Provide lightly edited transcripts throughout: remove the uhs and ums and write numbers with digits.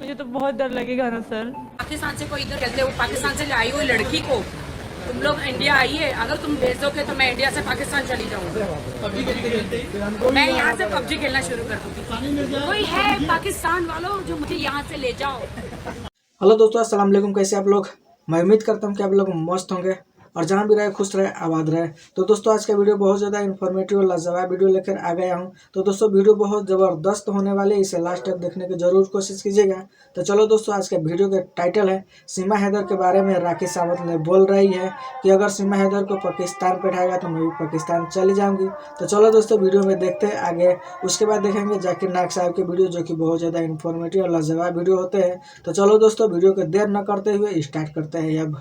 मुझे तो बहुत डर लगेगा ना सर। पाकिस्तान से कोई इधर कहते हो, पाकिस्तान से आई हुई लड़की को तुम लोग इंडिया आइए, अगर तुम भेज दोगे तो मैं इंडिया से पाकिस्तान चली जाऊंगी। मैं यहाँ से पबजी खेलना शुरू कर दूंगी। कोई है पाकिस्तान वालों जो मुझे यहाँ से ले जाओ। हेलो दोस्तों, अस्सलाम वालेकुम। कैसे आप लोग? मैं उम्मीद करता हूँ कि आप लोग मस्त होंगे और जहाँ भी रहे खुश रहे, आबाद रहे। तो दोस्तों, आज का वीडियो बहुत ज़्यादा इन्फॉर्मेटिव और लाजवाब वीडियो लेकर आ गया हूँ। तो दोस्तों, वीडियो बहुत ज़बरदस्त होने वाली है, इसे लास्ट तक देखने की जरूर कोशिश कीजिएगा। तो चलो दोस्तों, आज के वीडियो का टाइटल है सीमा हैदर के बारे में। राखी सावंत ने बोल रही है कि अगर सीमा हैदर को पाकिस्तान बैठाएगा तो मैं भी पाकिस्तान चली जाऊँगी। तो चलो दोस्तों, वीडियो में देखते हैं आगे। उसके बाद देखेंगे जाकिर नायक साहब की वीडियो, जो कि बहुत ज़्यादा इन्फॉर्मेटिव और लाजवाब वीडियो होते हैं। तो चलो दोस्तों, वीडियो को देर न करते हुए स्टार्ट करते हैं अब।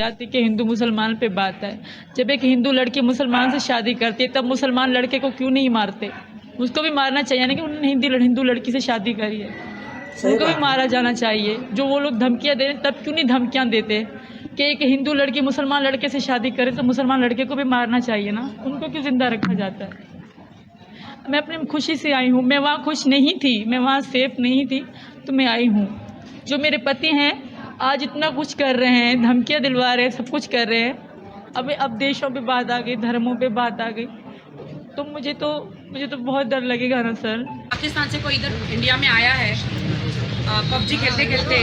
जाति के हिंदू मुसलमान पे बात है। जब एक हिंदू लड़की मुसलमान से शादी करती है तब मुसलमान लड़के को क्यों नहीं मारते? उसको भी मारना चाहिए ना कि उन्होंने हिंदू लड़की से शादी करी है, उनको भी मारा जाना चाहिए। जो वो लोग धमकियां दे रहे हैं, तब क्यों नहीं धमकियां देते कि एक हिंदू लड़की मुसलमान लड़के से शादी करे तो मुसलमान लड़के को भी मारना चाहिए ना, उनको क्यों जिंदा रखा जाता है? मैं अपनी खुशी से आई हूँ। मैं वहाँ खुश नहीं थी, मैं वहाँ सेफ नहीं थी, तो मैं आई हूँ। जो मेरे पति हैं आज इतना कुछ कर रहे हैं, धमकियां दिलवा रहे हैं, सब कुछ कर रहे हैं। अब देशों पे बात आ गई, धर्मों पे बात आ गई, तो मुझे तो बहुत डर लगेगा ना सर। पाकिस्तान से कोई इधर इंडिया में आया है पबजी खेलते खेलते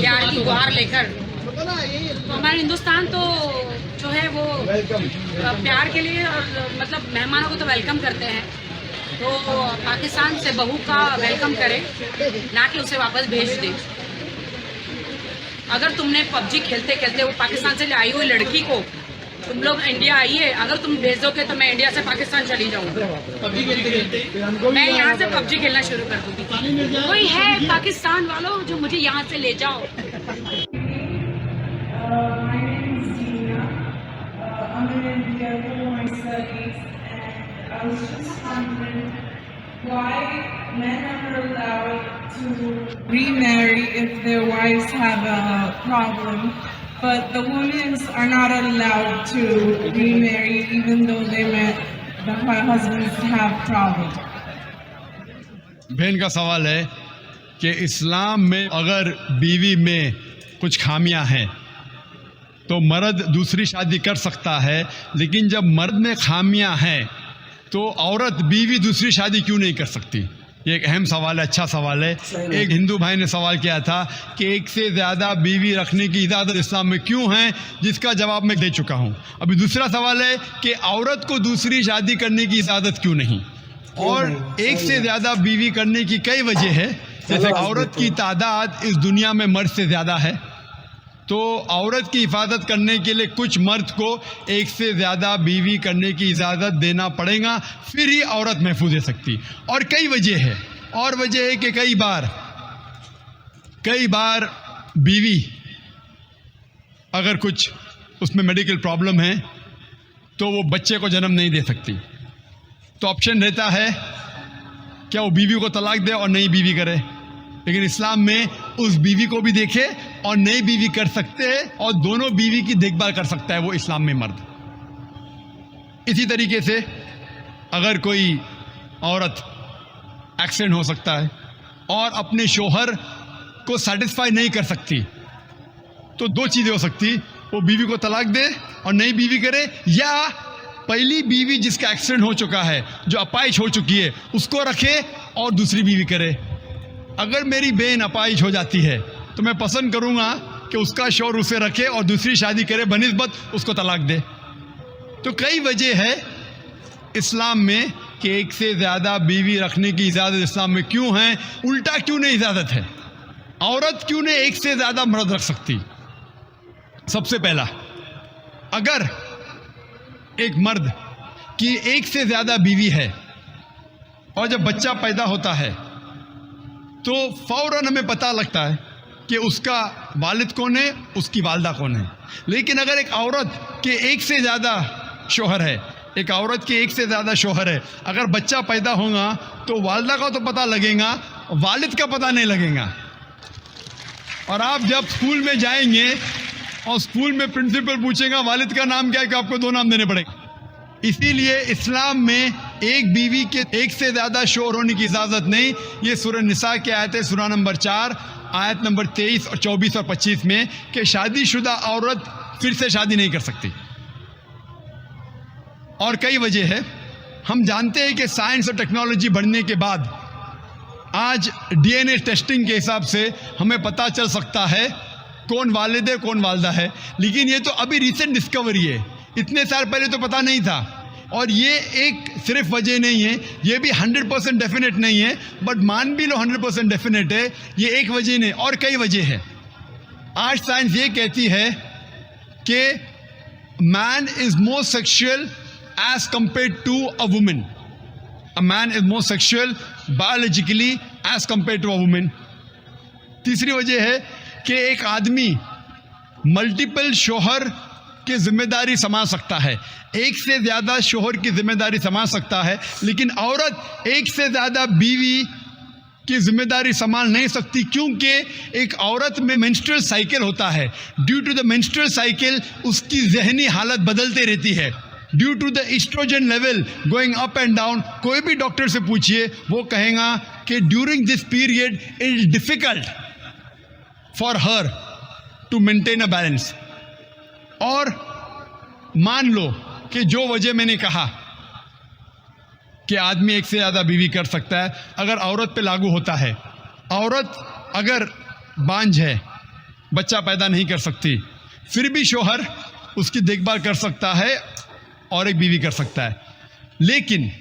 प्यार की गुहार लेकर, तो हमारा हिंदुस्तान तो जो है वो प्यार के लिए और मतलब मेहमानों को तो वेलकम करते हैं। तो पाकिस्तान से बहू का वेलकम करे, ना कि उसे वापस भेज दे। अगर तुमने पबजी खेलते खेलते वो पाकिस्तान से आई हुई लड़की को तुम लोग इंडिया आइए, अगर तुम भेज दोगे तो मैं इंडिया से पाकिस्तान चली जाऊंगी। मैं यहाँ से पबजी खेलना शुरू कर दूंगी। कोई है पाकिस्तान वालों जो मुझे यहाँ से ले जाओ। My name is Dina. I'm in India for my studies, and I was just wondering why men are allowed to remarry if their wives have a problem, but the women are not allowed to remarry even though the husbands have problems. बहन का सवाल है कि इस्लाम में अगर बीवी में कुछ खामियां हैं तो मर्द दूसरी शादी कर सकता है, लेकिन जब मर्द में खामियां हैं तो औरत बीवी दूसरी शादी क्यों नहीं कर सकती? ये एक अहम सवाल है, अच्छा सवाल है। एक हिंदू भाई ने सवाल किया था कि एक से ज़्यादा बीवी रखने की इजाज़त इस्लाम में क्यों है, जिसका जवाब मैं दे चुका हूँ। अभी दूसरा सवाल है कि औरत को दूसरी शादी करने की इजाज़त क्यों नहीं, और एक से ज़्यादा बीवी करने की कई वजह है। जैसे औरत की तादाद इस दुनिया में मर्द से ज़्यादा है, तो औरत की हिफाजत करने के लिए कुछ मर्द को एक से ज़्यादा बीवी करने की इजाज़त देना पड़ेगा, फिर ही औरत महफूज रह सकती। और कई वजह है, और वजह है कि कई बार बीवी अगर कुछ उसमें मेडिकल प्रॉब्लम है तो वो बच्चे को जन्म नहीं दे सकती, तो ऑप्शन रहता है क्या वो बीवी को तलाक दे और नई बीवी करे। लेकिन इस्लाम में उस बीवी को भी देखे और नई बीवी कर सकते हैं, और दोनों बीवी की देखभाल कर सकता है वो इस्लाम में मर्द। इसी तरीके से अगर कोई औरत एक्सीडेंट हो सकता है और अपने शोहर को सेटिस्फाई नहीं कर सकती, तो दो चीज़ें हो सकती, वो बीवी को तलाक दे और नई बीवी करे, या पहली बीवी जिसका एक्सीडेंट हो चुका है, जो अपाहिज हो चुकी है, उसको रखे और दूसरी बीवी करे। अगर मेरी बहन अपाहिज हो जाती है तो मैं पसंद करूंगा कि उसका शौहर उसे रखे और दूसरी शादी करे बनिस्बत उसको तलाक दे। तो कई वजह है इस्लाम में कि एक से ज़्यादा बीवी रखने की इजाज़त इस्लाम में क्यों है, उल्टा क्यों नहीं इजाज़त है, औरत क्यों नहीं एक से ज़्यादा मर्द रख सकती। सबसे पहला, अगर एक मर्द की एक से ज़्यादा बीवी है और जब बच्चा पैदा होता है तो फ़ौरन हमें पता लगता है कि उसका वालिद कौन है, उसकी वालदा कौन है। लेकिन अगर एक औरत के एक से ज़्यादा शौहर है, एक औरत के एक से ज़्यादा शौहर है, अगर बच्चा पैदा होगा तो वालदा का तो पता लगेगा, वालिद का पता नहीं लगेगा। और आप जब स्कूल में जाएंगे और स्कूल में प्रिंसिपल पूछेगा वालिद का नाम क्या है, कि आपको दो नाम देने पड़ेंगे। इसीलिए इस्लाम में एक बीवी के एक से ज़्यादा शोहर होने की इजाज़त नहीं। ये सूरह निसा की आयत है, सूरह नंबर 4 आयत नंबर 23 और 24 और 25 में कि शादीशुदा औरत फिर से शादी नहीं कर सकती। और कई वजह है। हम जानते हैं कि साइंस और टेक्नोलॉजी बढ़ने के बाद आज डीएनए टेस्टिंग के हिसाब से हमें पता चल सकता है कौन वालिद है कौन वालदा है, लेकिन ये तो अभी रिसेंट डिस्कवरी है, इतने साल पहले तो पता नहीं था। और ये एक सिर्फ वजह नहीं है, ये भी 100% डेफिनेट नहीं है, बट मान भी लो 100% डेफिनेट है, ये एक वजह नहीं और कई वजह है। आज साइंस ये कहती है कि man is more sexual as compared to a women. A man is more sexual biologically as compared to a women. तीसरी वजह है कि एक आदमी मल्टीपल शोहर की जिम्मेदारी संभाल सकता है, एक से ज़्यादा शोहर की जिम्मेदारी संभाल सकता है, लेकिन औरत एक से ज़्यादा बीवी की जिम्मेदारी संभाल नहीं सकती, क्योंकि एक औरत में मेंस्ट्रुअल साइकिल होता है। Due to the menstrual cycle उसकी जहनी हालत बदलते रहती है, due to the estrogen level going up and down. कोई भी डॉक्टर से पूछिए, वो कहेगा कि during this period it is difficult for her to maintain a balance. और मान लो कि जो वजह मैंने कहा कि आदमी एक से ज़्यादा बीवी कर सकता है, अगर औरत पे लागू होता है, औरत अगर बांझ है, बच्चा पैदा नहीं कर सकती, फिर भी शोहर उसकी देखभाल कर सकता है और एक बीवी कर सकता है। लेकिन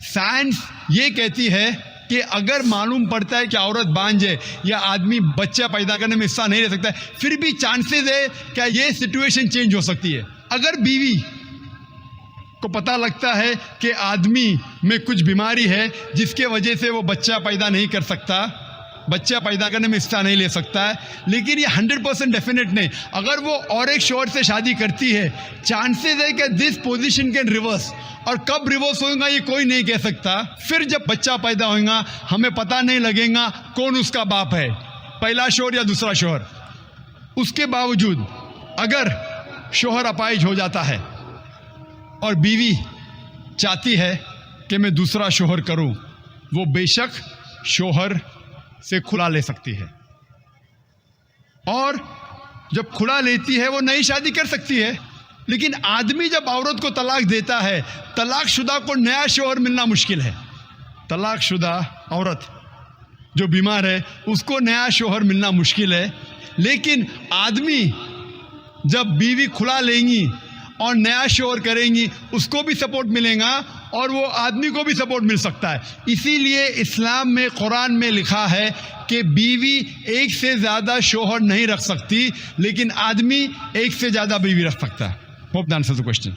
साइंस ये कहती है कि अगर मालूम पड़ता है कि औरत बांझ है या आदमी बच्चा पैदा करने में हिस्सा नहीं ले सकता है, फिर भी चांसेस है क्या ये सिचुएशन चेंज हो सकती है। अगर बीवी को पता लगता है कि आदमी में कुछ बीमारी है जिसके वजह से वो बच्चा पैदा नहीं कर सकता, बच्चा पैदा करने में हिस्सा नहीं ले सकता है, लेकिन ये 100% डेफिनेट नहीं। अगर वो और एक शोहर से शादी करती है, चांसेस है कि दिस पोजीशन कैन रिवर्स, और कब रिवर्स होगा ये कोई नहीं कह सकता। फिर जब बच्चा पैदा होगा हमें पता नहीं लगेगा कौन उसका बाप है, पहला शोहर या दूसरा शोहर। उसके बावजूद अगर शोहर अपाहिज हो जाता है और बीवी चाहती है कि मैं दूसरा शोहर करूं, वो बेशक शोहर से खुला ले सकती है, और जब खुला लेती है वो नई शादी कर सकती है। लेकिन आदमी जब औरत को तलाक देता है, तलाकशुदा को नया शोहर मिलना मुश्किल है। तलाकशुदा औरत जो बीमार है उसको नया शोहर मिलना मुश्किल है, लेकिन आदमी जब बीवी खुला लेंगी और नया शोहर करेंगी उसको भी सपोर्ट मिलेगा और वो आदमी को भी सपोर्ट मिल सकता है। इसीलिए इस्लाम में, कुरान में लिखा है कि बीवी एक से ज़्यादा शोहर नहीं रख सकती, लेकिन आदमी एक से ज़्यादा बीवी रख सकता है। Hope that answers the question.